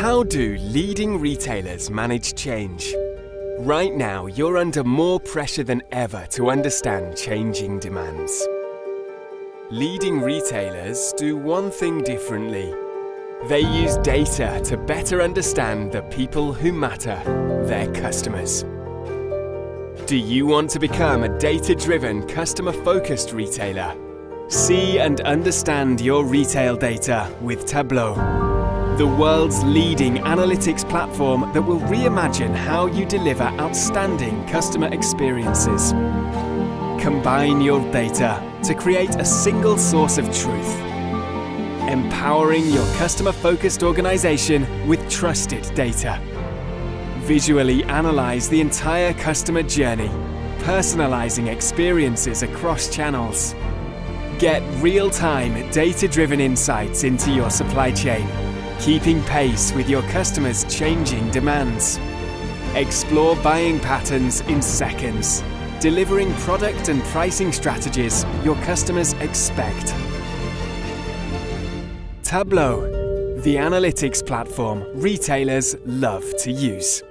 How do leading retailers manage change? Right now, you're under more pressure than ever to understand changing demands. Leading retailers do one thing differently. They use data to better understand the people who matter, their customers. Do you want to become a data-driven, customer-focused retailer? See and understand your retail data with Tableau, the world's leading analytics platform that will reimagine how you deliver outstanding customer experiences. Combine your data to create a single source of truth, empowering your customer-focused organization with trusted data. Visually analyze the entire customer journey, personalizing experiences across channels. Get real-time, data-driven insights into your supply chain, keeping pace with your customers' changing demands. Explore buying patterns in seconds, delivering product and pricing strategies your customers expect. Tableau, the analytics platform retailers love to use.